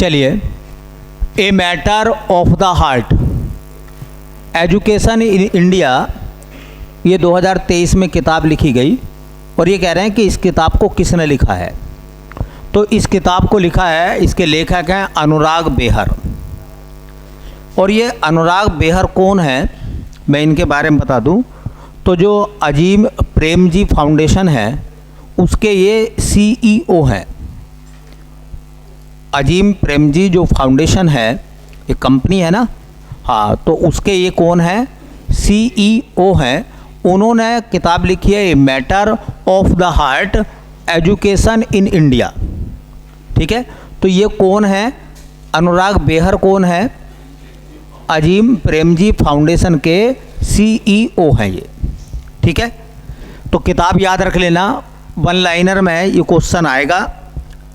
चलिए, a matter of the heart, education in India, ये 2023 में किताब लिखी गई और ये कह रहे हैं कि इस किताब को किसने लिखा है। तो इस किताब को लिखा है, इसके लेखक हैं अनुराग बेहर। और ये अनुराग बेहर कौन है, मैं इनके बारे में बता दूं। तो जो अजीम प्रेमजी फाउंडेशन है उसके ये CEO हैं। अजीम प्रेमजी जो फाउंडेशन है, एक कंपनी है ना, हाँ, तो उसके ये कौन है, CEO हैं। उन्होंने किताब लिखी है a matter of the heart, education in India. ठीक है, तो ये कौन है, अनुराग बेहर कौन है, अजीम प्रेमजी फाउंडेशन के CEO हैं ये। ठीक है, तो किताब याद रख लेना, वन लाइनर में ये क्वेश्चन आएगा,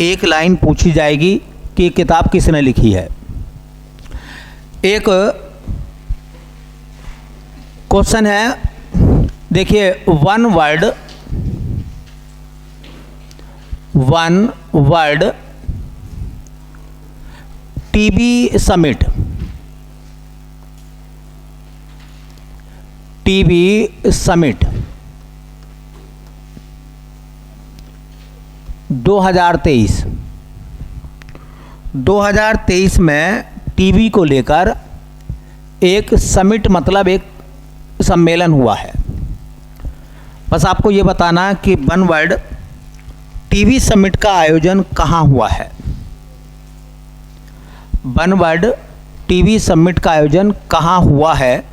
एक लाइन पूछी जाएगी कि ये किताब किसने लिखी है। एक क्वेश्चन है, देखिए, वन वर्ड टीबी समिट 2023 में टीबी को लेकर एक समिट, मतलब एक सम्मेलन हुआ है। बस आपको ये बताना कि वन वर्ल्ड टीबी समिट का आयोजन कहाँ हुआ है। वन वर्ल्ड टीबी समिट का आयोजन कहाँ हुआ है,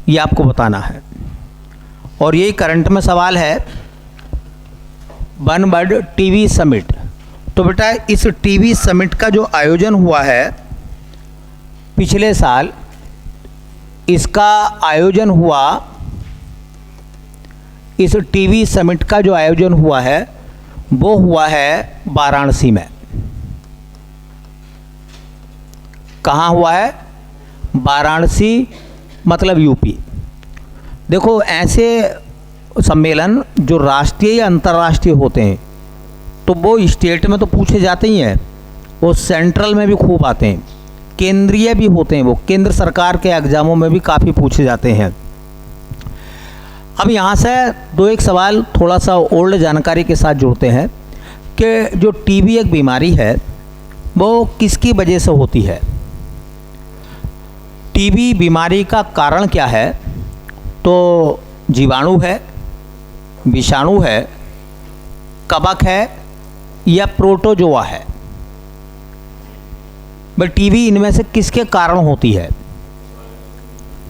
ये आपको बताना है। और यही करंट में सवाल है, वन वर्ल्ड टीबी समिट। तो बेटा, इस टीबी समिट का जो आयोजन हुआ है पिछले साल, इसका आयोजन हुआ, इस टीबी समिट का जो आयोजन हुआ है वो हुआ है वाराणसी में। कहाँ हुआ है, वाराणसी, मतलब यूपी। देखो, ऐसे सम्मेलन जो राष्ट्रीय या अंतर्राष्ट्रीय होते हैं तो वो स्टेट में तो पूछे जाते ही हैं, वो सेंट्रल में भी खूब आते हैं, केंद्रीय भी होते हैं, वो केंद्र सरकार के एग्जामों में भी काफ़ी पूछे जाते हैं। अब यहाँ से दो एक सवाल थोड़ा सा ओल्ड जानकारी के साथ जुड़ते हैं कि जो टीबी एक बीमारी है वो किसकी वजह से होती है। टीबी बीमारी का कारण क्या है, तो जीवाणु है, विषाणु है, कवक है या प्रोटोजोआ है। बट टीबी इनमें से किसके कारण होती है,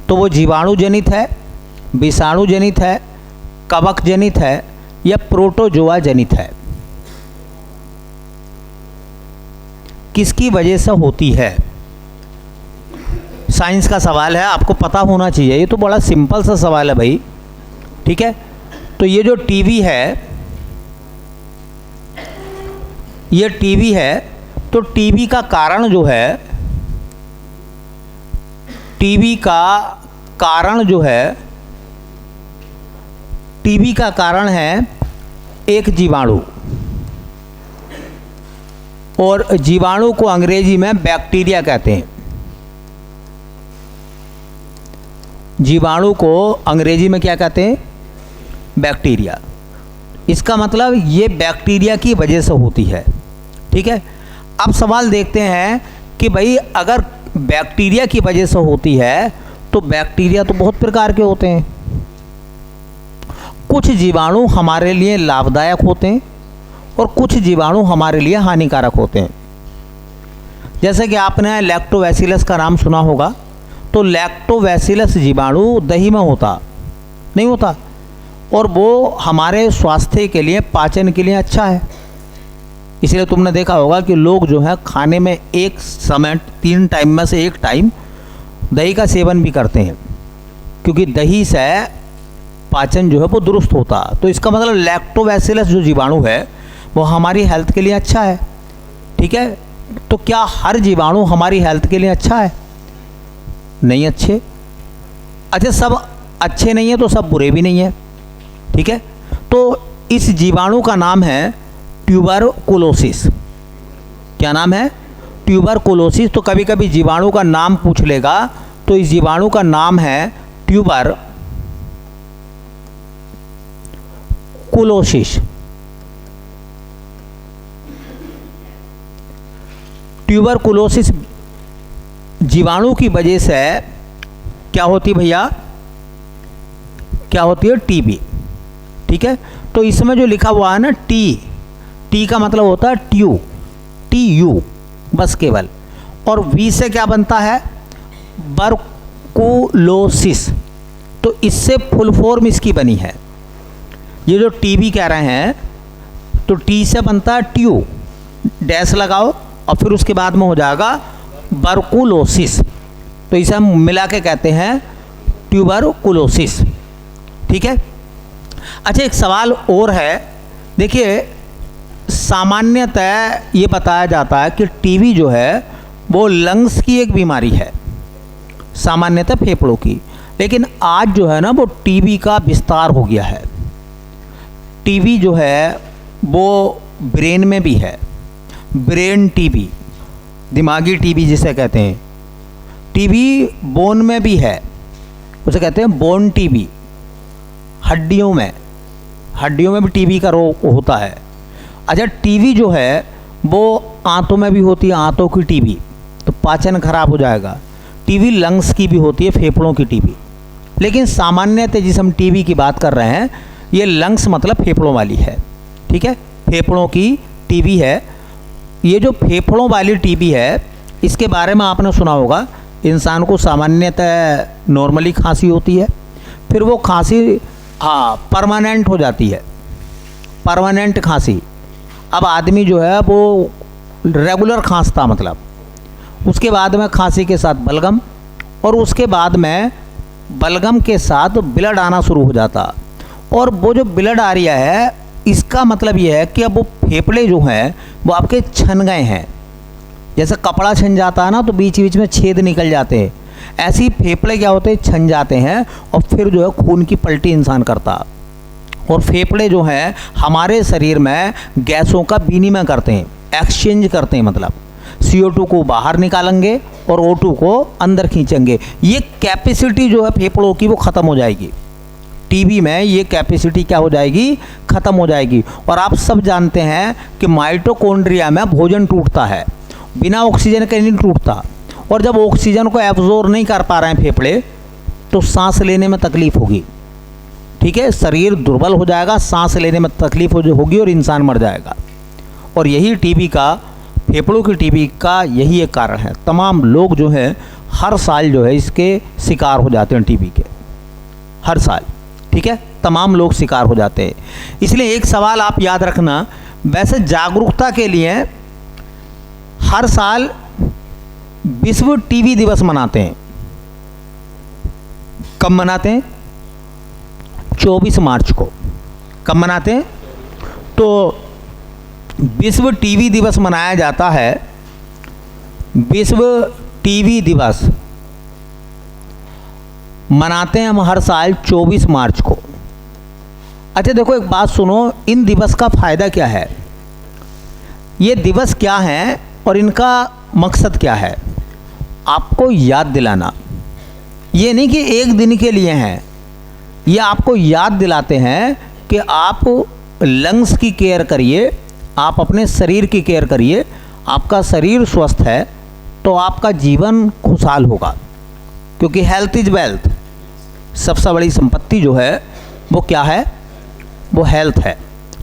तो वो जीवाणु जनित है, विषाणु जनित है, कवक जनित है या प्रोटोजोआ जनित है। किसकी वजह से होती है, साइंस का सवाल है, आपको पता होना चाहिए। ये तो बड़ा सिंपल सा सवाल है भाई। ठीक है, तो ये जो टीबी है, ये टीबी है, तो टीबी का कारण जो है, टीबी का कारण जो है, टीबी का कारण है एक जीवाणु, और जीवाणु को अंग्रेजी में बैक्टीरिया कहते हैं। जीवाणु को अंग्रेजी में क्या कहते हैं, बैक्टीरिया। इसका मतलब ये बैक्टीरिया की वजह से होती है। ठीक है, अब सवाल देखते हैं कि भाई अगर बैक्टीरिया की वजह से होती है तो बैक्टीरिया तो बहुत प्रकार के होते हैं। कुछ जीवाणु हमारे लिए लाभदायक होते हैं और कुछ जीवाणु हमारे लिए हानिकारक होते हैं। जैसे कि आपने लैक्टोबैसिलस का नाम सुना होगा, तो लैक्टोबैसिलस जीवाणु दही में होता नहीं होता, और वो हमारे स्वास्थ्य के लिए, पाचन के लिए अच्छा है। इसलिए तुमने देखा होगा कि लोग जो है खाने में एक समय 3 टाइम में से 1 टाइम दही का सेवन भी करते हैं, क्योंकि दही से पाचन जो है वो दुरुस्त होता। तो इसका मतलब लैक्टोबैसिलस जो जीवाणु है वो हमारी हेल्थ के लिए अच्छा है। ठीक है, तो क्या हर जीवाणु हमारी हेल्थ के लिए अच्छा है, नहीं अच्छे। अच्छा, सब अच्छे नहीं है तो सब बुरे भी नहीं है। ठीक है, तो इस जीवाणु का नाम है ट्यूबरकुलोसिस। क्या नाम है, ट्यूबरकुलोसिस, तो कभी कभी जीवाणु का नाम पूछ लेगा, तो इस जीवाणु का नाम है ट्यूबरकुलोसिस। ट्यूबरकुलोसिस जीवाणु की वजह से क्या होती है भैया, क्या होती है, टीबी। ठीक है, तो इसमें जो लिखा हुआ है ना टी का मतलब होता है TU बस केवल, और वी से क्या बनता है, बरकुलोसिस। तो इससे फुल फॉर्म इसकी बनी है। ये जो टीबी कह रहे हैं, तो टी से बनता है ट्यू, डैश लगाओ और फिर उसके बाद में हो जाएगा बरकुलोसिस, तो इसे हम मिला के कहते हैं ट्यूबरकुलोसिस। ठीक है। अच्छा, एक सवाल और है, देखिए सामान्यतः ये बताया जाता है कि टीबी जो है वो लंग्स की एक बीमारी है, सामान्यतः फेफड़ों की, लेकिन आज जो है ना वो टीबी का विस्तार हो गया है। टीबी जो है वो ब्रेन में भी है, ब्रेन टीबी, दिमागी टीबी जिसे कहते हैं। टीबी बोन में भी है, उसे कहते हैं बोन टीबी। हड्डियों में भी टीबी का रोग होता है। अच्छा, टीबी जो है वो आंतों में भी होती है, आंतों की टीबी, तो पाचन खराब हो जाएगा। टीबी लंग्स की भी होती है, फेफड़ों की टीबी, लेकिन सामान्यतः जिस हम टीबी की बात कर रहे हैं, ये लंग्स मतलब फेफड़ों वाली है। ठीक है, फेफड़ों की टीबी है। ये जो फेफड़ों वाली टीबी है, इसके बारे में आपने सुना होगा, इंसान को सामान्यतः नॉर्मली खांसी होती है, फिर वो खांसी परमानेंट हो जाती है, परमानेंट खांसी। अब आदमी जो है वो रेगुलर खांसता, मतलब उसके बाद में खांसी के साथ बलगम, और उसके बाद में बलगम के साथ ब्लड आना शुरू हो जाता। और वो जो ब्लड आ रही है, इसका मतलब ये है कि अब वो फेफड़े जो हैं वो आपके छन गए हैं। जैसे कपड़ा छन जाता है ना, तो बीच बीच में छेद निकल जाते हैं, ऐसे ही फेफड़े क्या होते हैं, छन जाते हैं, और फिर जो है खून की पलटी इंसान करता। और फेफड़े जो हैं हमारे शरीर में गैसों का विनिमय करते हैं, एक्सचेंज करते हैं, मतलब CO2 को बाहर निकालेंगे और O2 को अंदर खींचेंगे। ये कैपेसिटी जो है फेफड़ों की वो ख़त्म हो जाएगी। टीबी में ये कैपेसिटी क्या हो जाएगी, ख़त्म हो जाएगी। और आप सब जानते हैं कि माइटोकॉन्ड्रिया में भोजन टूटता है, बिना ऑक्सीजन के नहीं टूटता। और जब ऑक्सीजन को एब्जॉर्ब नहीं कर पा रहे हैं फेफड़े, तो सांस लेने में तकलीफ होगी। ठीक है, शरीर दुर्बल हो जाएगा, सांस लेने में तकलीफ होगी और इंसान मर जाएगा। और यही टीबी का, फेफड़ों की टीबी का यही एक कारण है। तमाम लोग जो हैं हर साल जो है इसके शिकार हो जाते हैं, टीबी के, हर साल। ठीक है, तमाम लोग शिकार हो जाते हैं। इसलिए एक सवाल आप याद रखना, वैसे जागरूकता के लिए हर साल विश्व टीबी दिवस मनाते हैं। कब मनाते हैं? 24 मार्च को। कब मनाते हैं? तो विश्व टीबी दिवस मनाया जाता है, विश्व टीबी दिवस मनाते हैं हम हर साल 24 मार्च को। अच्छा देखो, एक बात सुनो, इन दिवस का फ़ायदा क्या है, ये दिवस क्या हैं और इनका मकसद क्या है, आपको याद दिलाना। ये नहीं कि एक दिन के लिए हैं, ये आपको याद दिलाते हैं कि आप लंग्स की केयर करिए, आप अपने शरीर की केयर करिए। आपका शरीर स्वस्थ है तो आपका जीवन खुशहाल होगा, क्योंकि हेल्थ इज़ वेल्थ। सबसे बड़ी संपत्ति जो है वो क्या है, वो हेल्थ है।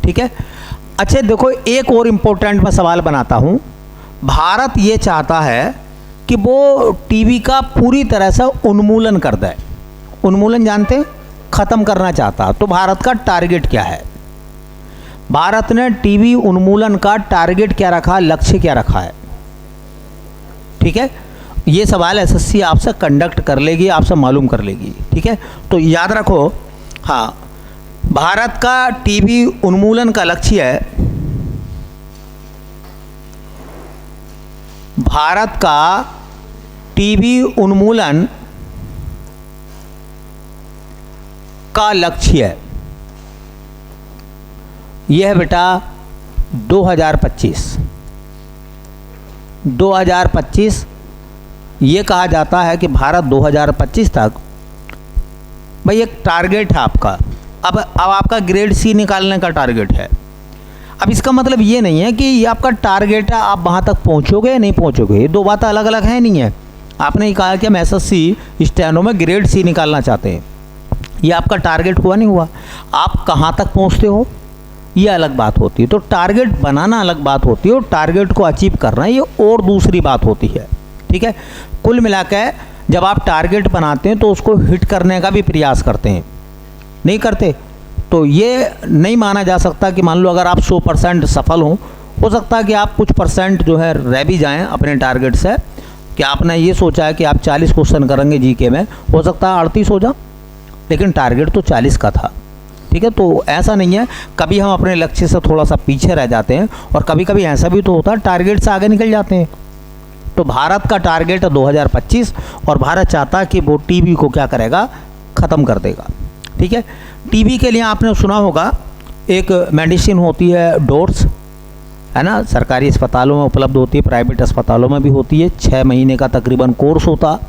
ठीक है। अच्छा देखो, एक और इम्पोर्टेंट मैं सवाल बनाता हूँ। भारत ये चाहता है कि वो टीबी का पूरी तरह से उन्मूलन कर दे। उन्मूलन जानते हैं, ख़त्म करना चाहता। तो भारत का टारगेट क्या है? भारत ने टीबी उन्मूलन का टारगेट क्या रखा, लक्ष्य क्या रखा है? ठीक है, ये सवाल एसएससी आपसे कंडक्ट कर लेगी, आपसे मालूम कर लेगी। ठीक है, तो याद रखो। हाँ, भारत का टीबी उन्मूलन का लक्ष्य है, भारत का टीबी उन्मूलन का लक्ष्य है, यह है बेटा 2025। 2025 ये कहा जाता है कि भारत 2025 तक, भाई एक टारगेट है आपका। अब आपका ग्रेड सी निकालने का टारगेट है। अब इसका मतलब ये नहीं है कि ये आपका टारगेट है, आप वहाँ तक पहुँचोगे या नहीं पहुँचोगे, ये दो बातें अलग अलग हैं नहीं है। आपने ये कहा कि हम एसएससी स्टेनो में ग्रेड सी निकालना चाहते हैं, ये आपका टारगेट हुआ नहीं हुआ। आप कहाँ तक पहुँचते हो ये अलग बात होती है। तो टारगेट बनाना अलग बात होती है और टारगेट को अचीव करना ये और दूसरी बात होती है। ठीक है, कुल मिलाकर जब आप टारगेट बनाते हैं तो उसको हिट करने का भी प्रयास करते हैं, नहीं करते तो ये नहीं माना जा सकता कि मान लो अगर आप 100% सफल हों, हो सकता है कि आप कुछ परसेंट जो है रह भी जाएं अपने टारगेट से। कि आपने ये सोचा है कि आप 40 क्वेश्चन करेंगे जीके में, हो सकता है 38 हो जाए, लेकिन टारगेट तो 40 का था। ठीक है, तो ऐसा नहीं है, कभी हम अपने लक्ष्य से थोड़ा सा पीछे रह जाते हैं और कभी कभी ऐसा भी तो होता है टारगेट से आगे निकल जाते हैं। तो भारत का टारगेट है 2025 और भारत चाहता है कि वो टीबी को क्या करेगा, ख़त्म कर देगा। ठीक है, टीबी के लिए आपने सुना होगा एक मेडिसिन होती है डोट्स, है ना, सरकारी अस्पतालों में उपलब्ध होती है, प्राइवेट अस्पतालों में भी होती है। 6 महीने का तकरीबन कोर्स होता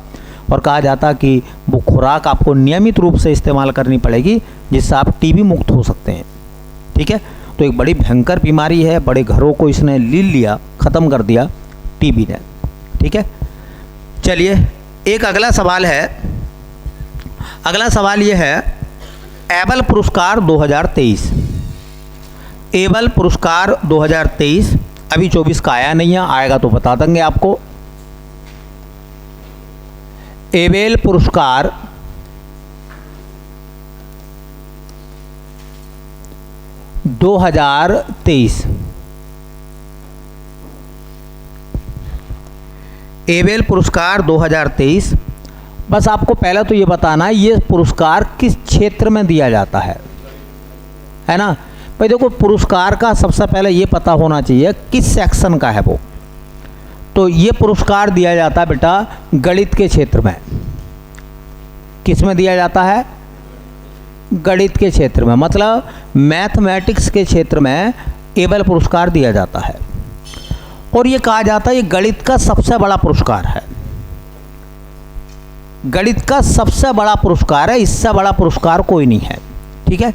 और कहा जाता कि वो खुराक आपको नियमित रूप से इस्तेमाल करनी पड़ेगी जिससे आप टीबी मुक्त हो सकते हैं। ठीक है, तो एक बड़ी भयंकर बीमारी है, बड़े घरों को इसने ले लिया, ख़त्म कर दिया टीबी ने। ठीक है, चलिए एक अगला सवाल है। अगला सवाल ये है, एबल पुरस्कार 2023। एबल पुरस्कार 2023 अभी 24 का आया नहीं है, आएगा तो बता देंगे आपको। एबेल पुरस्कार 2023, एबेल पुरस्कार 2023। बस आपको पहले तो ये बताना है ये पुरस्कार किस क्षेत्र में दिया जाता है ना। भाई देखो, पुरस्कार का सबसे पहले ये पता होना चाहिए किस सेक्शन का है वो। तो ये पुरस्कार दिया जाता है बेटा गणित के क्षेत्र में। किस में दिया जाता है, गणित के क्षेत्र में, मतलब मैथमेटिक्स के क्षेत्र में एबल पुरस्कार दिया जाता है। और ये कहा जाता है ये गणित का सबसे बड़ा पुरस्कार है, गणित का सबसे बड़ा पुरस्कार है, इससे बड़ा पुरस्कार कोई नहीं है। ठीक है,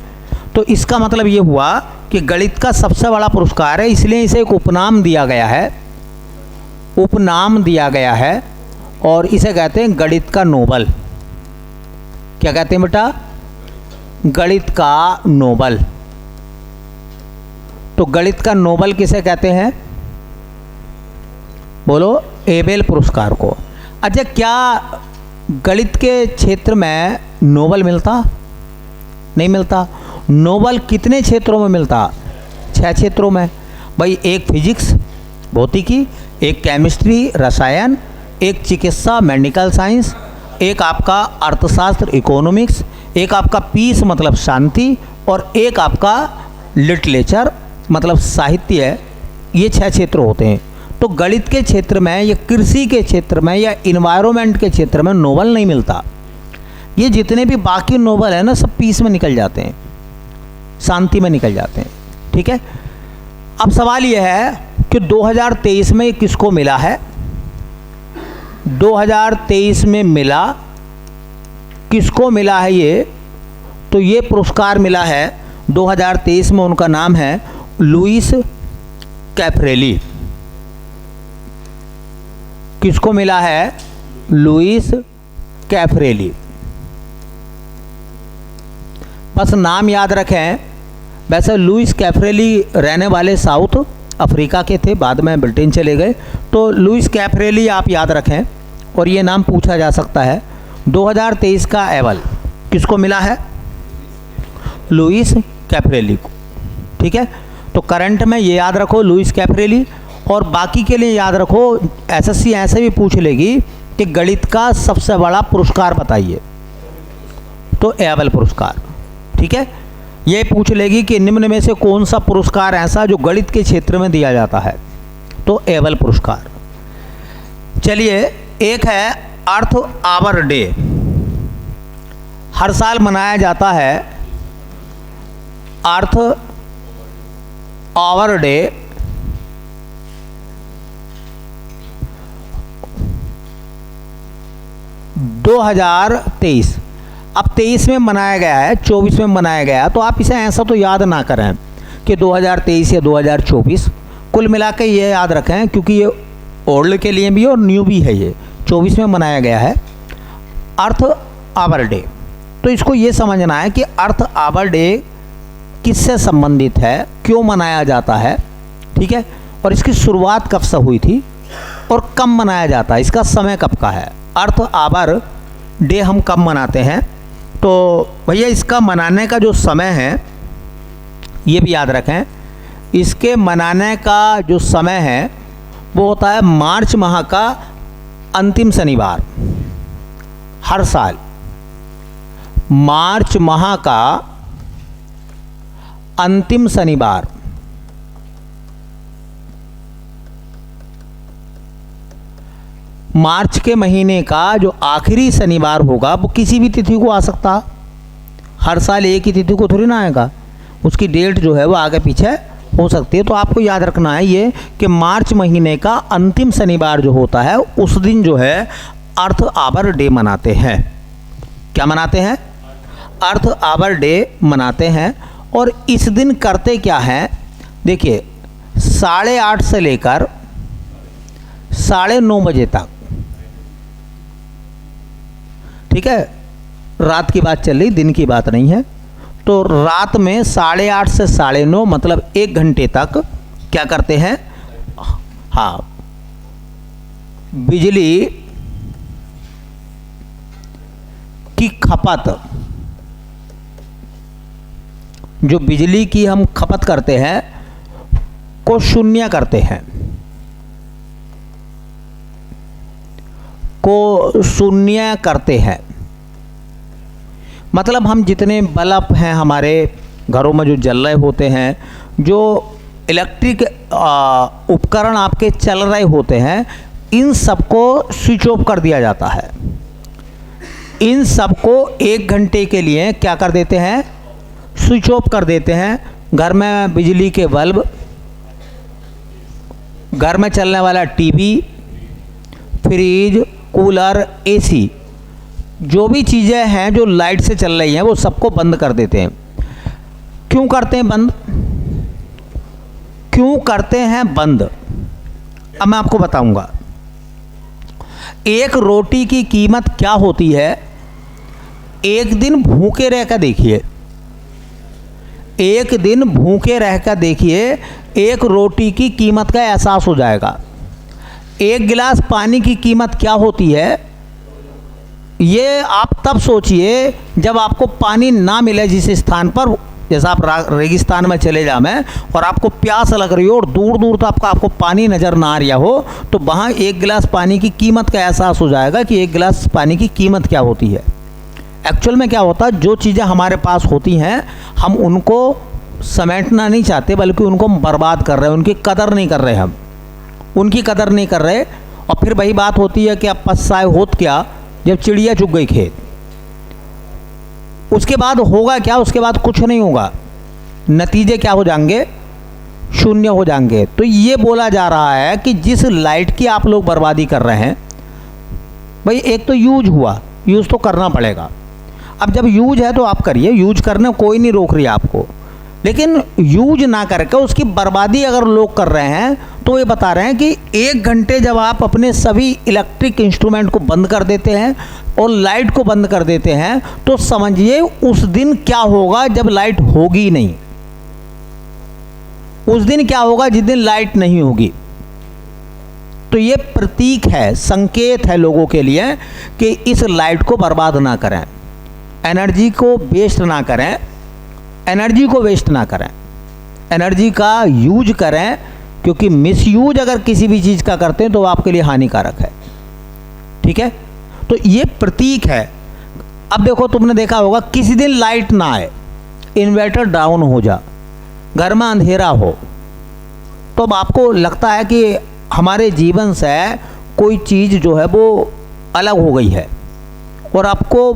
तो इसका मतलब ये हुआ कि गणित का सबसे बड़ा पुरस्कार है, इसलिए इसे एक उपनाम दिया गया है, उपनाम दिया गया है और इसे कहते हैं गणित का नोबल। क्या कहते हैं बेटा, गणित का नोबल। तो गणित का नोबल किसे कहते हैं, बोलो, एबेल पुरस्कार को। अच्छा, क्या गणित के क्षेत्र में नोबल मिलता, नहीं मिलता। नोबल कितने क्षेत्रों में मिलता, 6 क्षेत्रों में। भाई एक फिजिक्स भौतिकी, एक केमिस्ट्री रसायन, एक चिकित्सा मेडिकल साइंस, एक आपका अर्थशास्त्र इकोनॉमिक्स, एक आपका पीस मतलब शांति और एक आपका लिटरेचर मतलब साहित्य। ये 6 क्षेत्र होते हैं। तो गणित के क्षेत्र में या कृषि के क्षेत्र में या इन्वायरमेंट के क्षेत्र में नोबल नहीं मिलता। ये जितने भी बाकी नोबल है ना सब पीस में निकल जाते हैं, शांति में निकल जाते हैं। ठीक है, अब सवाल यह है कि 2023 में किसको मिला है, 2023 में मिला, किसको मिला है ये, तो ये पुरस्कार मिला है 2023 में, उनका नाम है लुईस कैफरेली। किसको मिला है, लुईस कैफरेली। बस नाम याद रखें। वैसे लुईस कैफरेली रहने वाले साउथ अफ्रीका के थे, बाद में ब्रिटेन चले गए। तो लुईस कैफरेली आप याद रखें और ये नाम पूछा जा सकता है। 2023 का एबल किसको मिला है, लुईस कैफरेली को। ठीक है, तो करंट में ये याद रखो लुईस कैफरेली, और बाकी के लिए याद रखो एसएससी ऐसे भी पूछ लेगी कि गणित का सबसे बड़ा पुरस्कार बताइए, तो एबल पुरस्कार। ठीक है, ये पूछ लेगी कि निम्न में से कौन सा पुरस्कार ऐसा जो गणित के क्षेत्र में दिया जाता है, तो एबल पुरस्कार। चलिए, एक है अर्थ आवर डे, हर साल मनाया जाता है अर्थ आवर डे। 2023, अब 23 में मनाया गया है, 24 में मनाया गया है, तो आप इसे ऐसा तो याद ना करें कि 2023 या 2024, कुल मिला के ये याद रखें, क्योंकि ये ओल्ड के लिए भी और न्यू भी है। ये 24 में मनाया गया है अर्थ आवर डे। तो इसको ये समझना है कि अर्थ आवर डे किससे संबंधित है, क्यों मनाया जाता है, ठीक है, और इसकी शुरुआत कब से हुई थी और कब मनाया जाता है, इसका समय कब का है। अर्थ आवर डे हम कब मनाते हैं, तो भैया इसका मनाने का जो समय है ये भी याद रखें, इसके मनाने का जो समय है वो होता है मार्च माह का अंतिम शनिवार। हर साल मार्च माह का अंतिम शनिवार, मार्च के महीने का जो आखिरी शनिवार होगा वो किसी भी तिथि को आ सकता है। हर साल एक ही तिथि को थोड़ी ना आएगा, उसकी डेट जो है वो आगे पीछे हो सकती है। तो आपको याद रखना है ये कि मार्च महीने का अंतिम शनिवार जो होता है उस दिन जो है अर्थ आवर डे मनाते हैं। क्या मनाते हैं? अर्थ आवर डे मनाते हैं। और इस दिन करते क्या हैं, देखिए 8:30 से लेकर 9:30 बजे तक, ठीक है, रात की बात चल रही, दिन की बात नहीं है। तो रात में 8:30 से 9:30 मतलब 1 घंटे तक क्या करते हैं, हाँ, बिजली की खपत, जो बिजली की हम खपत करते हैं को शून्य करते हैं, को शून्य करते हैं। मतलब हम जितने बल्ब हैं हमारे घरों में जो जल रहे होते हैं, जो इलेक्ट्रिक उपकरण आपके चल रहे होते हैं, इन सबको स्विच ऑफ कर दिया जाता है। इन सबको 1 घंटे के लिए क्या कर देते हैं, स्विच ऑफ कर देते हैं। घर में बिजली के बल्ब, घर में चलने वाला टीवी, फ्रिज, कूलर, एसी, जो भी चीज़ें हैं जो लाइट से चल रही हैं वो सबको बंद कर देते हैं। क्यों करते हैं बंद? क्यों करते हैं बंद, अब मैं आपको बताऊंगा। एक रोटी की कीमत क्या होती है, एक दिन भूखे रहकर देखिए, एक दिन भूखे रहकर देखिए, एक रोटी की कीमत का एहसास हो जाएगा। एक गिलास पानी की कीमत क्या होती है, ये आप तब सोचिए जब आपको पानी ना मिले जिस स्थान पर, जैसा आप रेगिस्तान में चले जाएं और आपको प्यास लग रही हो और दूर दूर तक आपको पानी नज़र ना आ रहा हो, तो वहाँ 1 गिलास पानी की कीमत का एहसास हो जाएगा कि 1 गिलास पानी की कीमत क्या होती है। एक्चुअल में क्या होता है, जो चीज़ें हमारे पास होती हैं हम उनको समेटना नहीं चाहते, बल्कि उनको हम बर्बाद कर रहे हैं, उनकी कदर नहीं कर रहे, हम उनकी कदर नहीं कर रहे। और फिर वही बात होती है कि अब पछताए होत क्या जब चिड़िया चुग गई खेत। उसके बाद होगा क्या, उसके बाद कुछ नहीं होगा, नतीजे क्या हो जाएंगे, शून्य हो जाएंगे। तो ये बोला जा रहा है कि जिस लाइट की आप लोग बर्बादी कर रहे हैं, भाई एक तो यूज हुआ, यूज तो करना पड़ेगा। अब जब यूज है तो आप करिए, यूज करने कोई नहीं रोक रही आपको, लेकिन यूज ना करके उसकी बर्बादी अगर लोग कर रहे हैं तो ये बता रहे हैं कि 1 घंटे जब आप अपने सभी इलेक्ट्रिक इंस्ट्रूमेंट को बंद कर देते हैं और लाइट को बंद कर देते हैं, तो समझिए उस दिन क्या होगा जब लाइट होगी नहीं। उस दिन क्या होगा जिस दिन लाइट नहीं होगी। तो ये प्रतीक है, संकेत है लोगों के लिए कि इस लाइट को बर्बाद ना करें, एनर्जी को वेस्ट ना करें, एनर्जी को वेस्ट ना करें, एनर्जी का यूज करें, क्योंकि मिसयूज अगर किसी भी चीज़ का करते हैं तो वो आपके लिए हानिकारक है। ठीक है, तो ये प्रतीक है। अब देखो, तुमने देखा होगा किसी दिन लाइट ना आए, इन्वर्टर डाउन हो जा, घर में अंधेरा हो, तो अब आपको लगता है कि हमारे जीवन से कोई चीज़ जो है वो अलग हो गई है, और आपको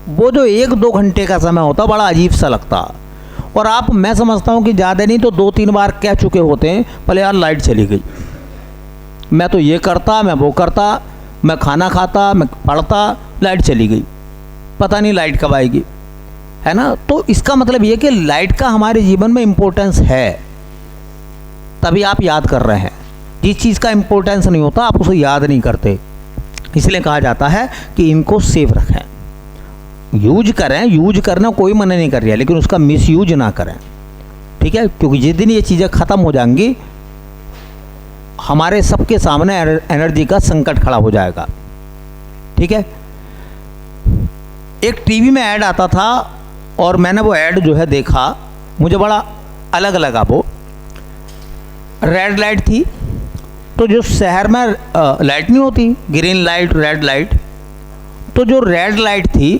वो जो 1-2 घंटे का समय होता बड़ा अजीब सा लगता। और आप, मैं समझता हूँ कि ज़्यादा नहीं तो 2-3 बार कह चुके होते हैं, पहले यार लाइट चली गई, मैं तो ये करता, मैं वो करता, मैं खाना खाता, मैं पढ़ता, लाइट चली गई, पता नहीं लाइट कब आएगी, है ना। तो इसका मतलब ये कि लाइट का हमारे जीवन में इम्पोर्टेंस है, तभी आप याद कर रहे हैं। जिस चीज़ का इम्पोर्टेंस नहीं होता आप उसे याद नहीं करते, इसलिए कहा जाता है कि इनको सेफ रखें, यूज करें। यूज करना कोई मना नहीं कर रहा, लेकिन उसका मिसयूज ना करें, ठीक है। क्योंकि जिस दिन ये चीज़ें ख़त्म हो जाएंगी हमारे सबके सामने एनर्जी का संकट खड़ा हो जाएगा, ठीक है। एक टीवी में ऐड आता था और मैंने वो ऐड जो है देखा, मुझे बड़ा अलग लगा। वो रेड लाइट थी, तो जो शहर में लाइट नहीं होती, ग्रीन लाइट रेड लाइट, तो जो रेड लाइट थी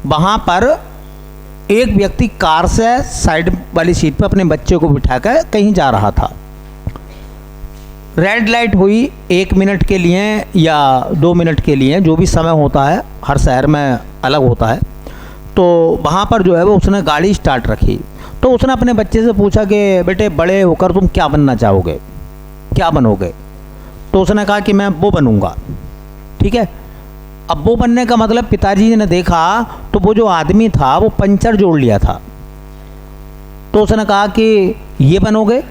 वहाँ पर एक व्यक्ति कार से साइड वाली सीट पर अपने बच्चे को बिठाकर कहीं जा रहा था। रेड लाइट हुई 1 मिनट के लिए या 2 मिनट के लिए, जो भी समय होता है हर शहर में अलग होता है। तो वहाँ पर जो है वो उसने गाड़ी स्टार्ट रखी, तो उसने अपने बच्चे से पूछा कि बेटे बड़े होकर तुम क्या बनना चाहोगे, क्या बनोगे। तो उसने कहा कि मैं वो बनूंगा, ठीक है। अब वो बनने का मतलब पिताजी ने देखा तो वो जो आदमी था वो पंचर जोड़ लिया था। तो उसने कहा कि ये बनोगे,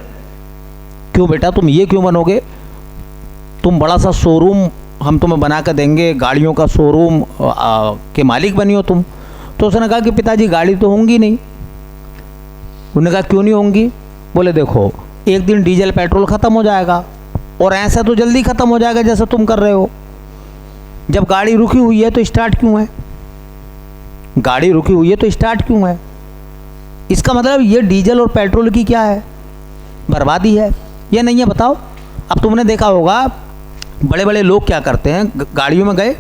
क्यों बेटा तुम ये क्यों बनोगे, तुम बड़ा सा शोरूम हम तुम्हें बना कर देंगे, गाड़ियों का शोरूम के मालिक बनियो तुम। तो उसने कहा कि पिताजी गाड़ी तो होंगी नहीं। उन्होंने कहा क्यों नहीं होंगी, बोले देखो एक दिन डीजल पेट्रोल ख़त्म हो जाएगा, और ऐसा तो जल्दी ख़त्म हो जाएगा जैसा तुम कर रहे हो। जब गाड़ी रुकी हुई है तो स्टार्ट क्यों है, गाड़ी रुकी हुई है तो स्टार्ट क्यों है। इसका मतलब ये डीजल और पेट्रोल की क्या है, बर्बादी है या नहीं है, बताओ। अब तुमने देखा होगा बड़े बड़े लोग क्या करते हैं, गाड़ियों में गए,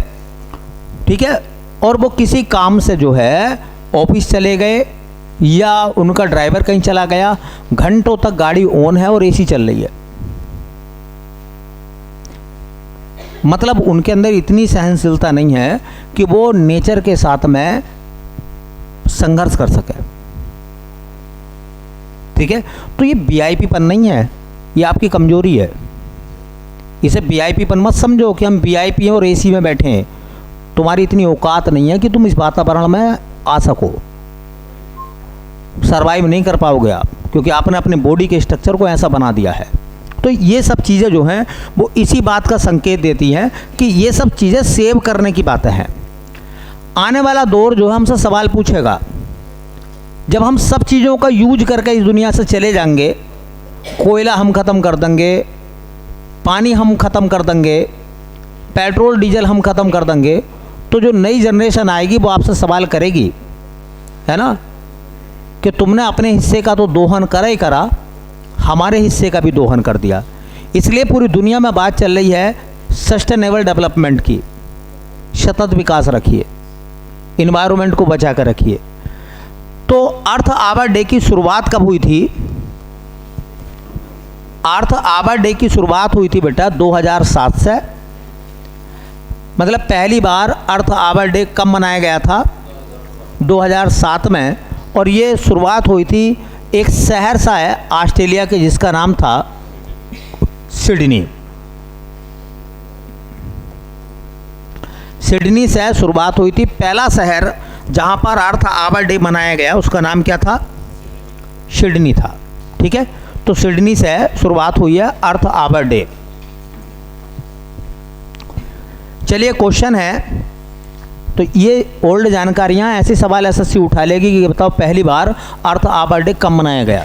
ठीक है, और वो किसी काम से जो है ऑफिस चले गए या उनका ड्राइवर कहीं चला गया, घंटों तक गाड़ी ऑन है और एसी चल रही है। मतलब उनके अंदर इतनी सहनशीलता नहीं है कि वो नेचर के साथ में संघर्ष कर सके, ठीक है। तो ये वीआईपीपन नहीं है, ये आपकी कमजोरी है। इसे वीआईपीपन मत समझो कि हम वीआईपी हैं और एसी में बैठे हैं। तुम्हारी इतनी औकात नहीं है कि तुम इस वातावरण में आ सको, सरवाइव नहीं कर पाओगे आप, क्योंकि आपने अपने बॉडी के स्ट्रक्चर को ऐसा बना दिया है। तो ये सब चीज़ें जो हैं वो इसी बात का संकेत देती हैं कि ये सब चीज़ें सेव करने की बातें हैं। आने वाला दौर जो है हमसे सवाल पूछेगा, जब हम सब चीज़ों का यूज करके इस दुनिया से चले जाएंगे, कोयला हम ख़त्म कर देंगे, पानी हम ख़त्म कर देंगे, पेट्रोल डीजल हम ख़त्म कर देंगे, तो जो नई जनरेशन आएगी वो आपसे सवाल करेगी, है ना, कि तुमने अपने हिस्से का तो दोहन करा ही करा, हमारे हिस्से का भी दोहन कर दिया। इसलिए पूरी दुनिया में बात चल रही है सस्टेनेबल डेवलपमेंट की, सतत विकास रखिए, इन्वायरमेंट को बचा कर रखिए। तो अर्थ आवर डे की शुरुआत कब हुई थी, अर्थ आवर डे की शुरुआत हुई थी बेटा 2007 से। मतलब पहली बार अर्थ आवर डे कब मनाया गया था, 2007 में। और ये शुरुआत हुई थी एक शहर सा है ऑस्ट्रेलिया के जिसका नाम था सिडनी। सिडनी से शुरुआत हुई थी। पहला शहर जहाँ पर अर्थ आवर डे मनाया गया उसका नाम क्या था, सिडनी था, ठीक है। तो सिडनी से शुरुआत हुई है अर्थ आवर डे। चलिए क्वेश्चन है, तो ये ओल्ड जानकारियाँ, ऐसे सवाल एसएससी उठा लेगी कि बताओ पहली बार अर्थ आवर डे कब मनाया गया,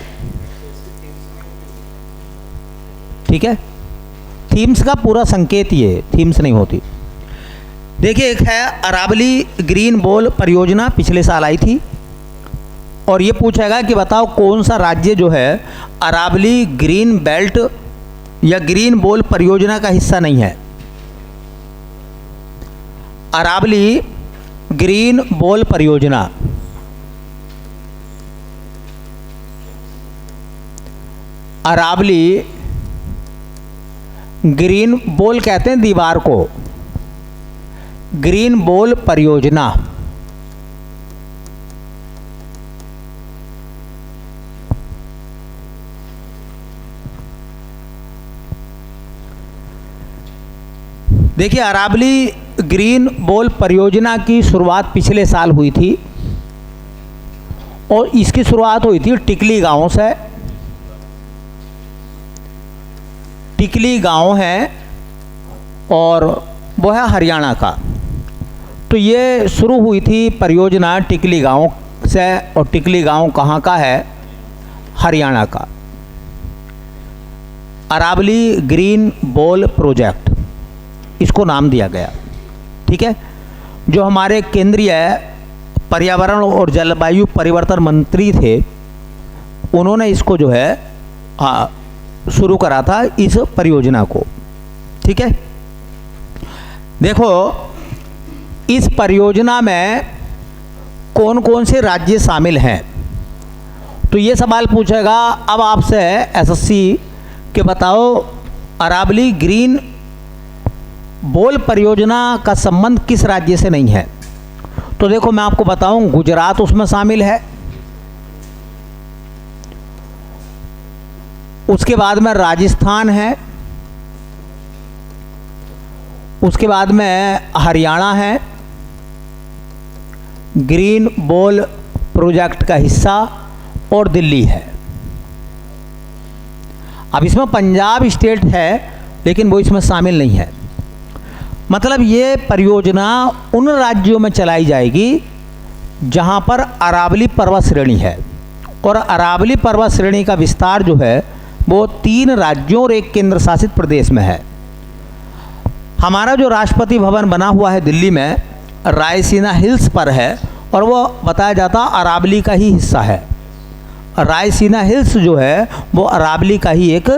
ठीक है। थीम्स का पूरा संकेत ये, थीम्स नहीं होती। देखिए एक है अरावली ग्रीन बॉल परियोजना, पिछले साल आई थी, और ये पूछेगा कि बताओ कौन सा राज्य जो है अरावली ग्रीन बेल्ट या ग्रीन बॉल परियोजना का हिस्सा नहीं है। अरावली ग्रीन बॉल परियोजना, अरावली ग्रीन बॉल कहते हैं दीवार को, ग्रीन बॉल परियोजना। देखिए अरावली ग्रीन बॉल परियोजना की शुरुआत पिछले साल हुई थी और इसकी शुरुआत हुई थी टिकली गांव से। टिकली गांव है और वो है हरियाणा का। तो ये शुरू हुई थी परियोजना टिकली गांव से, और टिकली गांव कहाँ का है? हरियाणा का। अरावली ग्रीन बॉल प्रोजेक्ट इसको नाम दिया गया। ठीक है, जो हमारे केंद्रीय पर्यावरण और जलवायु परिवर्तन मंत्री थे, उन्होंने इसको जो है शुरू करा था इस परियोजना को। ठीक है, देखो इस परियोजना में कौन कौन से राज्य शामिल हैं। तो ये सवाल पूछेगा अब आपसे एसएससी कि बताओ अरावली ग्रीन बॉल परियोजना का संबंध किस राज्य से नहीं है। तो देखो मैं आपको बताऊं, गुजरात उसमें शामिल है, उसके बाद में राजस्थान है, उसके बाद में हरियाणा है ग्रीन बॉल प्रोजेक्ट का हिस्सा, और दिल्ली है। अब इसमें पंजाब स्टेट है लेकिन वो इसमें शामिल नहीं है। मतलब ये परियोजना उन राज्यों में चलाई जाएगी जहां पर अरावली पर्वत श्रेणी है, और अरावली पर्वत श्रेणी का विस्तार जो है वो 3 राज्यों और 1 केंद्र शासित प्रदेश में है। हमारा जो राष्ट्रपति भवन बना हुआ है दिल्ली में, रायसीना हिल्स पर है, और वो बताया जाता अरावली का ही हिस्सा है। रायसीना हिल्स जो है वो अरावली का ही एक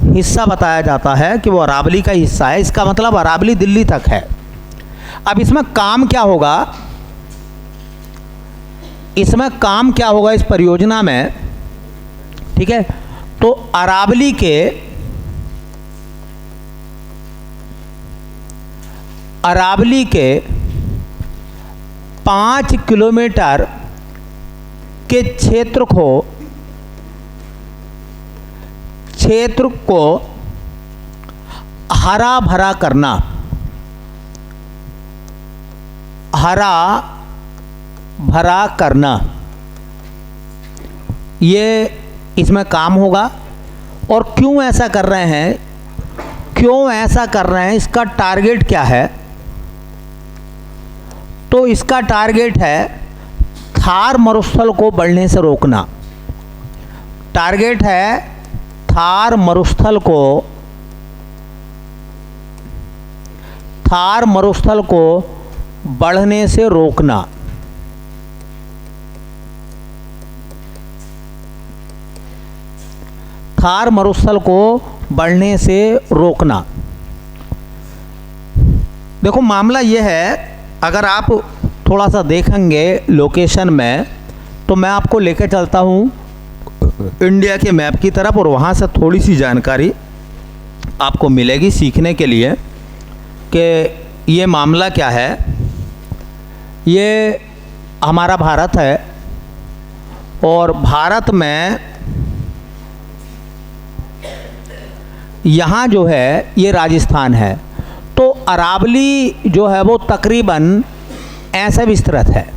हिस्सा बताया जाता है कि वो अरावली का हिस्सा है। इसका मतलब अरावली दिल्ली तक है। अब इसमें काम क्या होगा, इसमें काम क्या होगा इस परियोजना में? ठीक है, तो अरावली के 5 किलोमीटर के क्षेत्र को हरा भरा करना, हरा भरा करना, ये इसमें काम होगा। और क्यों ऐसा कर रहे हैं, क्यों ऐसा कर रहे हैं, इसका टारगेट क्या है? तो इसका टारगेट है थार मरुस्थल को बढ़ने से रोकना। टारगेट है थार मरुस्थल को बढ़ने से रोकना। थार मरुस्थल को बढ़ने से रोकना। देखो मामला यह है, अगर आप थोड़ा सा देखेंगे लोकेशन में, तो मैं आपको लेकर चलता हूँ इंडिया के मैप की तरफ, और वहाँ से थोड़ी सी जानकारी आपको मिलेगी सीखने के लिए कि ये मामला क्या है। ये हमारा भारत है, और भारत में यहाँ जो है ये राजस्थान है। तो अरावली जो है वो तकरीबन ऐसे विस्तृत है।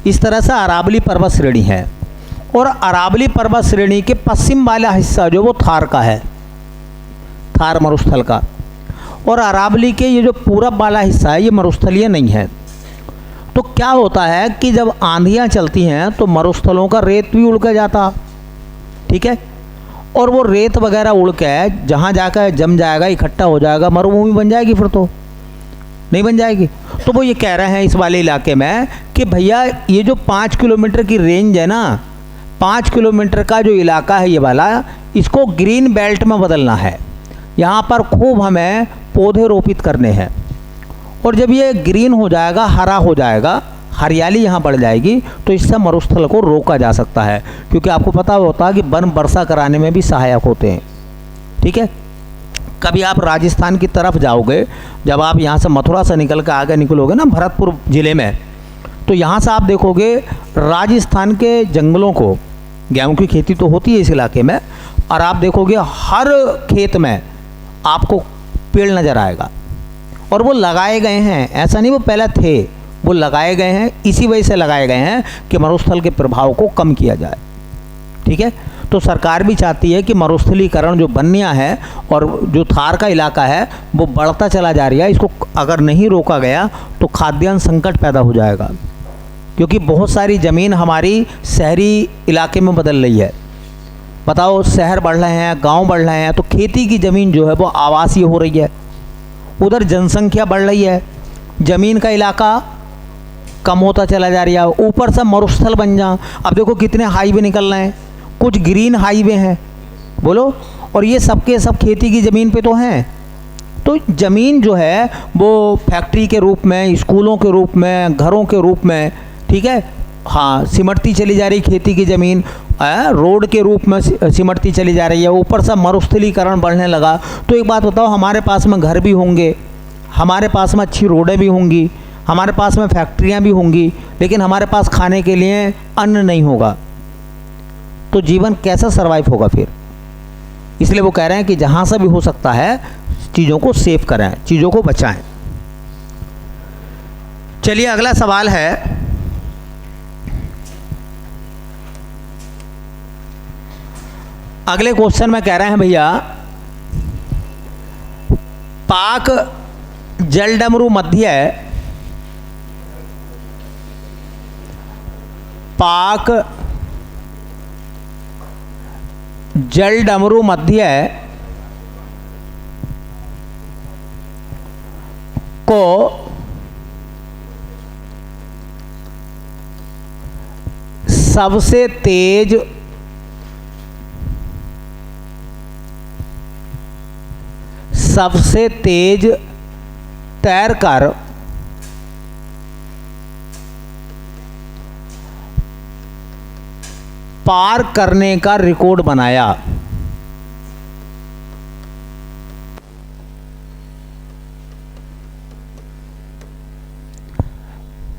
इस तरह से अरावली पर्वत श्रेणी है, और अरावली पर्वत श्रेणी के पश्चिम वाला हिस्सा जो वो थार का है, थार मरुस्थल का, और अरावली के ये जो पूरब वाला हिस्सा है ये मरुस्थलीय नहीं है। तो क्या होता है कि जब आंधियाँ चलती हैं तो मरुस्थलों का रेत भी उड़ के जाता, ठीक है, और वो रेत वगैरह उड़ के जहाँ जाकर जम जाएगा, इकट्ठा हो जाएगा, मरुभूमि बन जाएगी, फिर तो नहीं बन जाएगी। तो वो ये कह रहे हैं इस वाले इलाके में कि भैया ये जो 5 किलोमीटर की रेंज है ना, 5 किलोमीटर का जो इलाका है ये वाला, इसको ग्रीन बेल्ट में बदलना है। यहाँ पर खूब हमें पौधे रोपित करने हैं, और जब ये ग्रीन हो जाएगा, हरा हो जाएगा, हरियाली यहाँ बढ़ जाएगी, तो इससे मरुस्थल को रोका जा सकता है। क्योंकि आपको पता होता है कि वन वर्षा कराने में भी सहायक होते हैं। ठीक है, कभी आप राजस्थान की तरफ जाओगे, जब आप यहाँ से मथुरा से निकल कर आगे निकलोगे ना भरतपुर ज़िले में, तो यहाँ से आप देखोगे राजस्थान के जंगलों को, गेहूँ की खेती तो होती है इस इलाके में, और आप देखोगे हर खेत में आपको पेड़ नज़र आएगा। और वो लगाए गए हैं, ऐसा नहीं वो पहले थे, वो लगाए गए हैं, इसी वजह से लगाए गए हैं कि मरुस्थल के प्रभाव को कम किया जाए। ठीक है, तो सरकार भी चाहती है कि मरुस्थलीकरण जो बन्या है और जो थार का इलाका है वो बढ़ता चला जा रहा है, इसको अगर नहीं रोका गया तो खाद्यान्न संकट पैदा हो जाएगा, क्योंकि बहुत सारी ज़मीन हमारी शहरी इलाके में बदल रही है। बताओ, शहर बढ़ रहे हैं, गांव बढ़ रहे हैं, तो खेती की ज़मीन जो है वो आवासीय हो रही है, उधर जनसंख्या बढ़ रही है, ज़मीन का इलाका कम होता चला जा रहा है, ऊपर से मरुस्थल बन जा। अब देखो कितने हाईवे निकल रहे हैं, कुछ ग्रीन हाईवे हैं, बोलो, और ये सबके सब खेती की ज़मीन पे तो हैं। तो ज़मीन जो है वो फैक्ट्री के रूप में, स्कूलों के रूप में, घरों के रूप में, ठीक है, हाँ, सिमटती चली जा रही खेती की ज़मीन, रोड के रूप में सिमटती चली जा रही है, ऊपर से मरुस्थलीकरण बढ़ने लगा। तो एक बात बताओ, हमारे पास में घर भी होंगे, हमारे पास में अच्छी रोडें भी होंगी, हमारे पास में फैक्ट्रियाँ भी होंगी, लेकिन हमारे पास खाने के लिए अन्न नहीं होगा, तो जीवन कैसा सरवाइव होगा फिर? इसलिए वो कह रहे हैं कि जहाँ से भी हो सकता है चीज़ों को सेव करें, चीज़ों को बचाएं। चलिए अगला सवाल है, अगले क्वेश्चन में कह रहे हैं भैया, पाक जलडमरू मध्य, पाक जलडमरू मध्य को सबसे तेज तैरकर पार करने का रिकॉर्ड बनाया।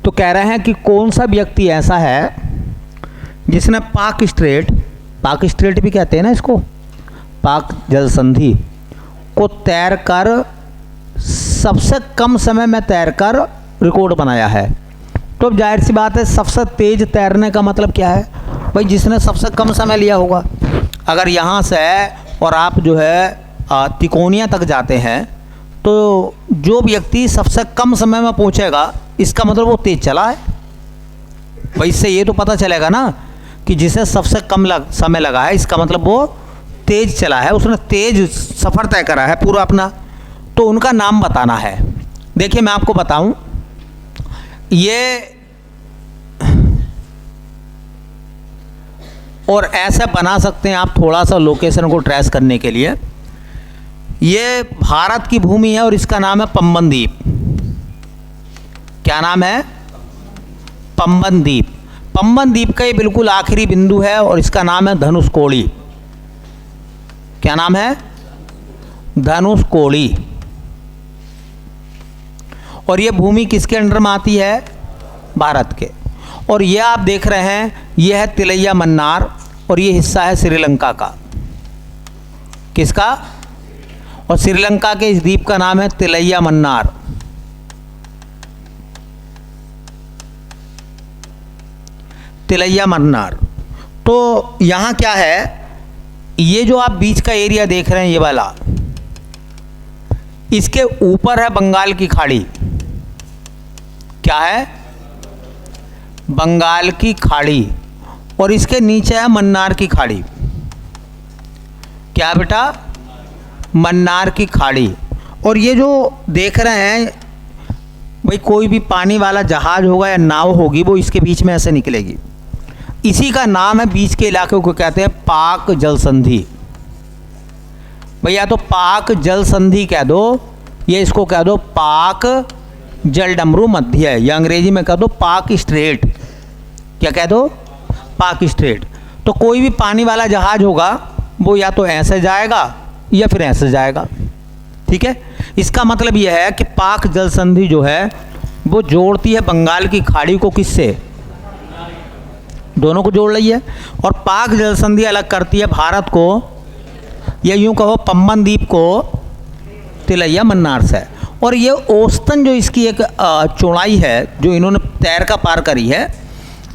तो कह रहे हैं कि कौन सा व्यक्ति ऐसा है जिसने पाक स्ट्रेट भी कहते हैं ना इसको, पाक जल संधि को तैरकर सबसे कम समय में तैरकर रिकॉर्ड बनाया है। तो जाहिर सी बात है, सबसे तेज तैरने का मतलब क्या है भाई? जिसने सबसे कम समय लिया होगा। अगर यहाँ से और आप जो है तिकोनिया तक जाते हैं, तो जो व्यक्ति सबसे कम समय में पहुँचेगा, इसका मतलब वो तेज चला है भाई। इससे ये तो पता चलेगा ना कि जिसे सबसे कम समय लगा है, इसका मतलब वो तेज चला है, उसने तेज सफ़र तय करा है पूरा अपना। तो उनका नाम बताना है। देखिए मैं आपको बताऊं, ये और ऐसे बना सकते हैं आप थोड़ा सा लोकेशन को ट्रेस करने के लिए। ये भारत की भूमि है और इसका नाम है पंबन द्वीप। क्या नाम है? पंबन द्वीप। पंबन द्वीप का ये बिल्कुल आखिरी बिंदु है और इसका नाम है धनुषकोडी। क्या नाम है? धनुषकोडी। और ये भूमि किसके अंडर में आती है? भारत के। और ये आप देख रहे हैं, ये है तिलैया मन्नार और ये हिस्सा है श्रीलंका का। किसका? और श्रीलंका के इस द्वीप का नाम है तिलैया मन्नार। तिलैया मन्नार। तो यहाँ क्या है, ये जो आप बीच का एरिया देख रहे हैं, ये वाला, इसके ऊपर है बंगाल की खाड़ी। क्या है? बंगाल की खाड़ी। और इसके नीचे है मन्नार की खाड़ी। क्या बेटा? मन्नार की खाड़ी। और ये जो देख रहे हैं भाई, कोई भी पानी वाला जहाज होगा या नाव होगी, वो इसके बीच में ऐसे निकलेगी। इसी का नाम है, बीच के इलाके को कहते हैं पाक जल संधि। भैया तो पाक जल संधि कह दो, ये इसको कह दो पाक जलडमरू मध्य, या अंग्रेजी में कह दो पाक स्ट्रेट। क्या कह दो? पाक स्ट्रेट। तो कोई भी पानी वाला जहाज होगा, वो या तो ऐसे जाएगा या फिर ऐसे जाएगा। ठीक है, इसका मतलब यह है कि पाक जल संधि जो है वो जोड़ती है बंगाल की खाड़ी को किससे? दोनों को जोड़ रही है। और पाक जल संधि अलग करती है भारत को, या यूं कहो पंबन द्वीप को तिलैया मन्नार से है। और ये औसतन जो इसकी एक चौड़ाई है जो इन्होंने तैर कर पार करी है,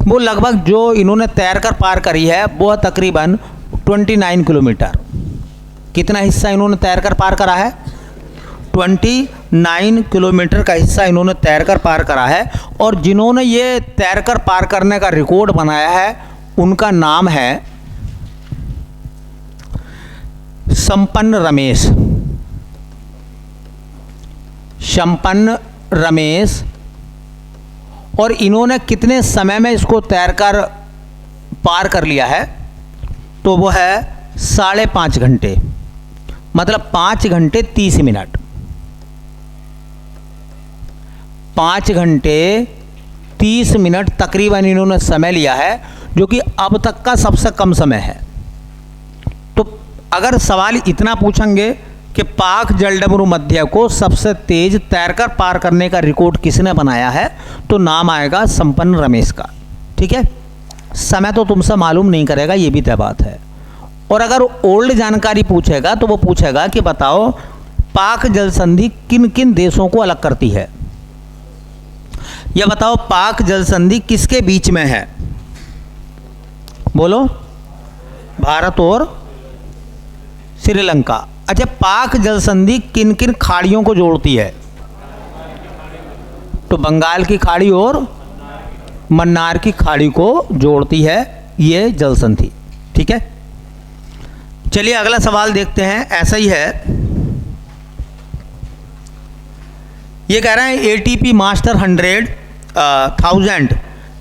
वो लगभग जो इन्होंने तैर कर पार करी है वो तकरीबन 29 किलोमीटर। कितना हिस्सा इन्होंने तैर कर पार करा है? 29 किलोमीटर का हिस्सा इन्होंने तैर कर पार करा है। और जिन्होंने ये तैर कर पार करने का रिकॉर्ड बनाया है उनका नाम है संपन्न रमेश। संपन्न रमेश। और इन्होंने कितने समय में इसको तैरकर पार कर लिया है? तो वो है 5.5 घंटे, मतलब 5 घंटे 30 मिनट। 5 घंटे 30 मिनट तकरीबन इन्होंने समय लिया है, जो कि अब तक का सबसे कम समय है। तो अगर सवाल इतना पूछेंगे कि पाक जलडमरू मध्य को सबसे तेज तैरकर पार करने का रिकॉर्ड किसने बनाया है, तो नाम आएगा संपन्न रमेश का। ठीक है, समय तो तुमसे मालूम नहीं करेगा, ये भी तय बात है। और अगर ओल्ड जानकारी पूछेगा तो वो पूछेगा कि बताओ पाक जल संधि किन किन देशों को अलग करती है। यह बताओ पाक जल संधि किसके बीच में है? बोलो। भारत और श्रीलंका। अच्छा, पाक जल संधि किन किन खाड़ियों को जोड़ती है? तो बंगाल की खाड़ी और मन्नार की खाड़ी को जोड़ती है ये जल संधि। ठीक है, चलिए अगला सवाल देखते हैं। ऐसा ही है, ये कह रहे हैं ATP मास्टर 100,000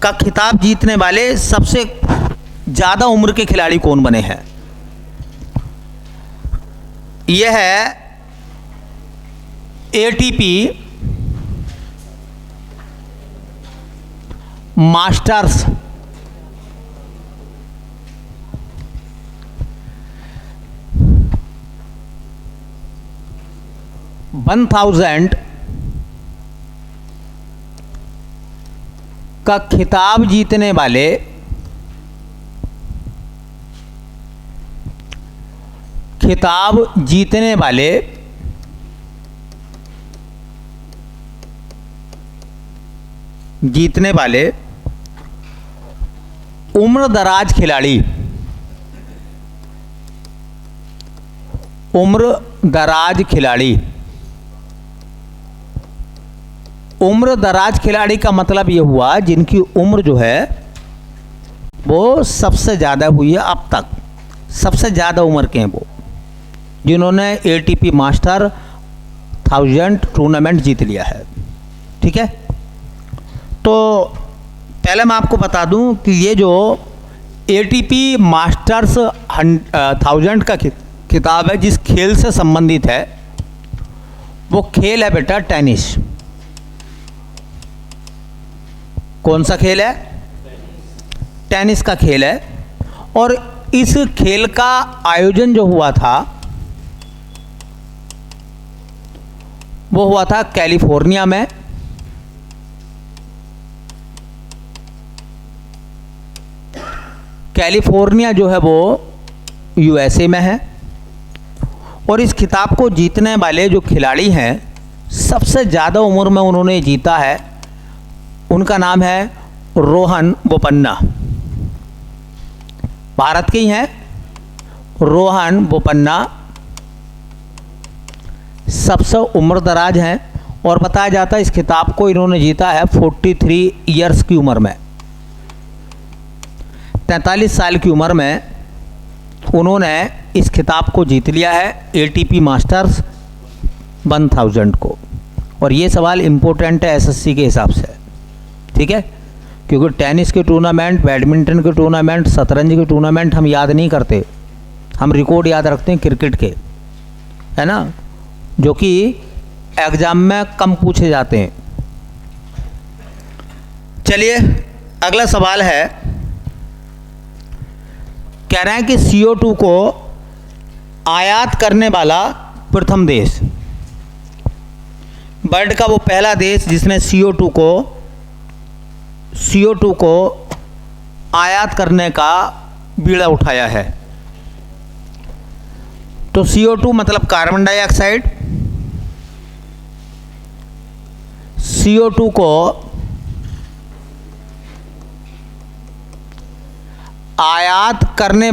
का खिताब जीतने वाले सबसे ज़्यादा उम्र के खिलाड़ी कौन बने हैं? यह है ATP मास्टर्स 1000 का खिताब जीतने वाले उम्रदराज खिलाड़ी, उम्रदराज खिलाड़ी का मतलब ये हुआ जिनकी उम्र जो है वो सबसे ज़्यादा हुई है अब तक, सबसे ज़्यादा उम्र के हैं वो, जिन्होंने ATP मास्टर 1000 टूर्नामेंट जीत लिया है। ठीक है, तो पहले मैं आपको बता दूं कि ये जो ATP मास्टर्स 1000 का खिताब है जिस खेल से संबंधित है वो खेल है बेटा टेनिस। कौन सा खेल है? टेनिस का खेल है। और इस खेल का आयोजन जो हुआ था वो हुआ था कैलिफोर्निया में। कैलिफोर्निया जो है वो USA में है। और इस खिताब को जीतने वाले जो खिलाड़ी हैं सबसे ज़्यादा उम्र में उन्होंने जीता है, उनका नाम है रोहन बोपन्ना। भारत के ही हैं रोहन बोपन्ना, सबसे उम्रदराज हैं। और बताया जाता है इस खिताब को इन्होंने जीता है 43 ईयर्स की उम्र में, 43 साल की उम्र में उन्होंने इस खिताब को जीत लिया है ATP मास्टर्स 1000 को। और ये सवाल इम्पोर्टेंट है SSC के हिसाब से। ठीक है, क्योंकि टेनिस के टूर्नामेंट, बैडमिंटन के टूर्नामेंट, शतरंज के टूर्नामेंट हम याद नहीं करते, हम रिकॉर्ड याद रखते हैं क्रिकेट के, है ना, जो कि एग्ज़ाम में कम पूछे जाते हैं। चलिए अगला सवाल है, कह रहे हैं कि CO2 को आयात करने वाला प्रथम देश, वर्ल्ड का वो पहला देश जिसने CO2 को आयात करने का बीड़ा उठाया है। तो CO2 मतलब कार्बन डाइऑक्साइड, CO2 को आयात करने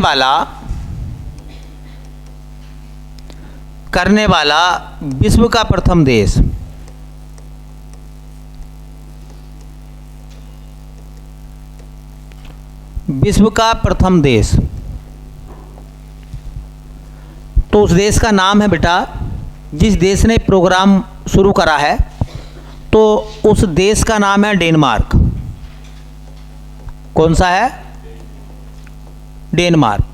वाला विश्व का प्रथम देश। विश्व का प्रथम देश, तो उस देश का नाम है बेटा, जिस देश ने प्रोग्राम शुरू करा है तो उस देश का नाम है डेनमार्क। कौन सा है? डेनमार्क।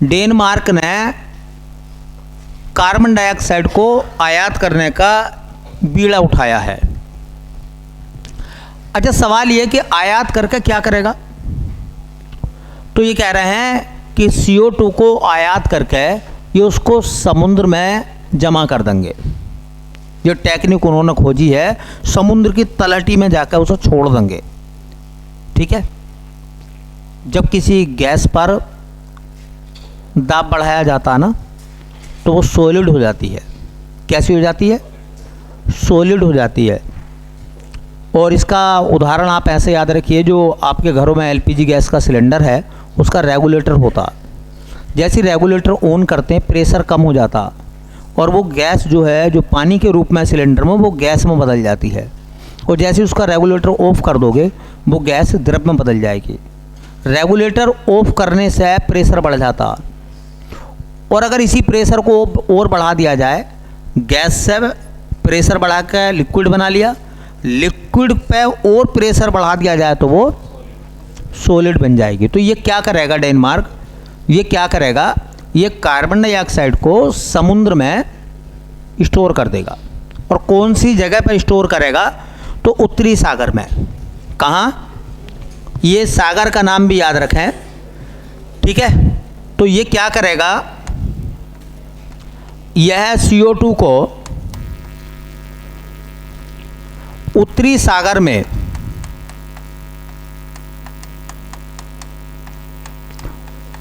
डेनमार्क ने कार्बन डाइऑक्साइड को आयात करने का बीड़ा उठाया है। अच्छा, सवाल ये कि आयात करके क्या करेगा? तो ये कह रहे हैं कि CO2 को आयात करके ये उसको समुद्र में जमा कर देंगे। ये टेक्निक उन्होंने खोजी है, समुद्र की तलहटी में जाकर उसे छोड़ देंगे। ठीक है, जब किसी गैस पर दाब बढ़ाया जाता है ना, तो वो सॉलिड हो जाती है। कैसी हो जाती है? सॉलिड हो जाती है। और इसका उदाहरण आप ऐसे याद रखिए, जो आपके घरों में LPG गैस का सिलेंडर है, उसका रेगुलेटर होता। जैसे रेगुलेटर ऑन करते हैं, प्रेशर कम हो जाता और वो गैस जो है, जो पानी के रूप में सिलेंडर में, वो गैस में बदल जाती है। और जैसे उसका रेगुलेटर ऑफ कर दोगे, वो गैस द्रव में बदल जाएगी। रेगुलेटर ऑफ करने से प्रेशर बढ़ जाता, और अगर इसी प्रेशर को और बढ़ा दिया जाए, गैस से प्रेशर बढ़ा कर लिक्विड बना लिया, लिक्विड पे और प्रेशर बढ़ा दिया जाए तो वो सॉलिड बन जाएगी। तो ये क्या करेगा डेनमार्क? ये क्या करेगा? ये कार्बन डाइऑक्साइड को समुद्र में स्टोर कर देगा। और कौन सी जगह पर स्टोर करेगा? तो उत्तरी सागर में। कहाँ? ये सागर का नाम भी याद रखें। ठीक है, तो ये क्या करेगा? यह CO2 को उत्तरी सागर में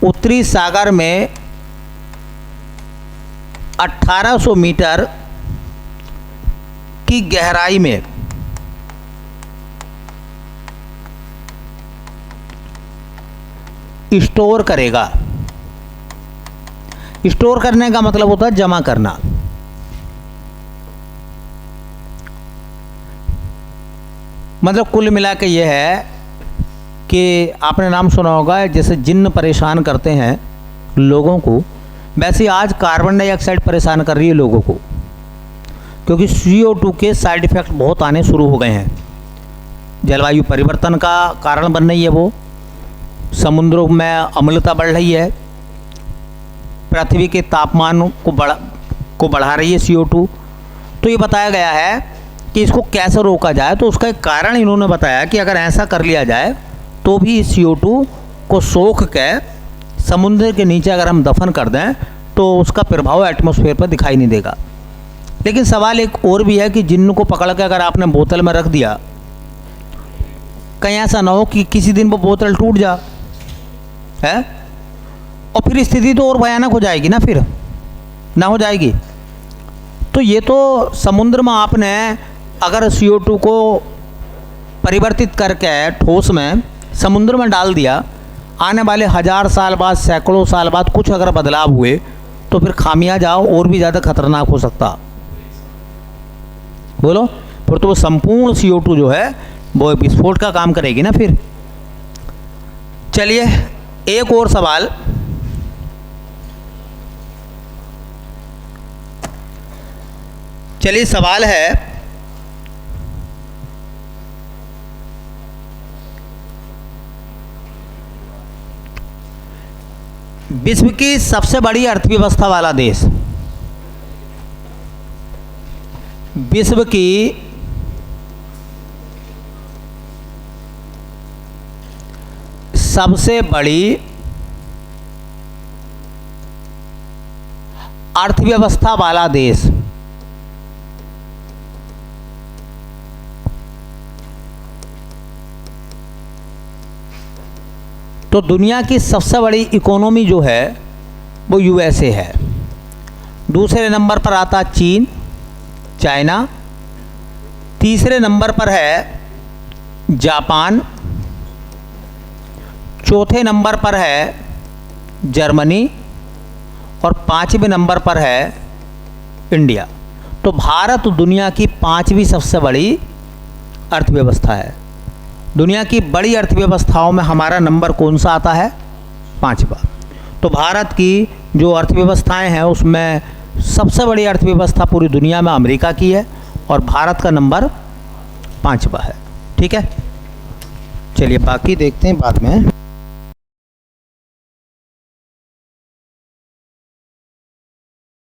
उत्तरी सागर में 1800 मीटर की गहराई में स्टोर करेगा। स्टोर करने का मतलब होता है जमा करना। मतलब कुल मिला के ये है कि आपने नाम सुना होगा, जैसे जिन्न परेशान करते हैं लोगों को, वैसे आज कार्बन डाइऑक्साइड परेशान कर रही है लोगों को, क्योंकि CO2 के साइड इफ़ेक्ट बहुत आने शुरू हो गए हैं। जलवायु परिवर्तन का कारण बन रही है वो, समुद्रों में अम्लता बढ़ रही है, पृथ्वी के तापमान को बढ़ा रही है CO2। तो ये बताया गया है कि इसको कैसे रोका जाए। तो उसका एक कारण इन्होंने बताया कि अगर ऐसा कर लिया जाए तो भी CO2 को सोख के समुद्र के नीचे अगर हम दफन कर दें तो उसका प्रभाव एटमॉस्फेयर पर दिखाई नहीं देगा। लेकिन सवाल एक और भी है कि जिन्न को पकड़ के अगर आपने बोतल में रख दिया, कहीं ऐसा ना हो कि किसी दिन वो बोतल टूट जा है, और फिर स्थिति तो और भयानक हो जाएगी ना, फिर ना हो जाएगी। तो ये तो समुद्र में आपने अगर CO2 को परिवर्तित करके ठोस में समुद्र में डाल दिया, आने वाले 1000 साल बाद, सैकड़ों साल बाद कुछ अगर बदलाव हुए तो फिर खामियाजा और भी ज़्यादा खतरनाक हो सकता। बोलो, फिर तो वो संपूर्ण CO2 जो है वो विस्फोट का काम करेगी ना फिर। चलिए एक और सवाल। चलिए सवाल है, विश्व की सबसे बड़ी अर्थव्यवस्था वाला देश, विश्व की सबसे बड़ी अर्थव्यवस्था वाला देश, तो दुनिया की सबसे बड़ी इकोनॉमी जो है वो USA है। दूसरे नंबर पर आता चीन, चाइना, तीसरे नंबर पर है जापान, चौथे नंबर पर है जर्मनी और पाँचवें नंबर पर है इंडिया। तो भारत दुनिया की पाँचवीं सबसे बड़ी अर्थव्यवस्था है। दुनिया की बड़ी अर्थव्यवस्थाओं में हमारा नंबर कौन सा आता है? पाँचवा। तो भारत की जो अर्थव्यवस्थाएं हैं उसमें सबसे बड़ी अर्थव्यवस्था पूरी दुनिया में अमेरिका की है और भारत का नंबर पाँचवा है। ठीक है, चलिए बाकी देखते हैं बाद में।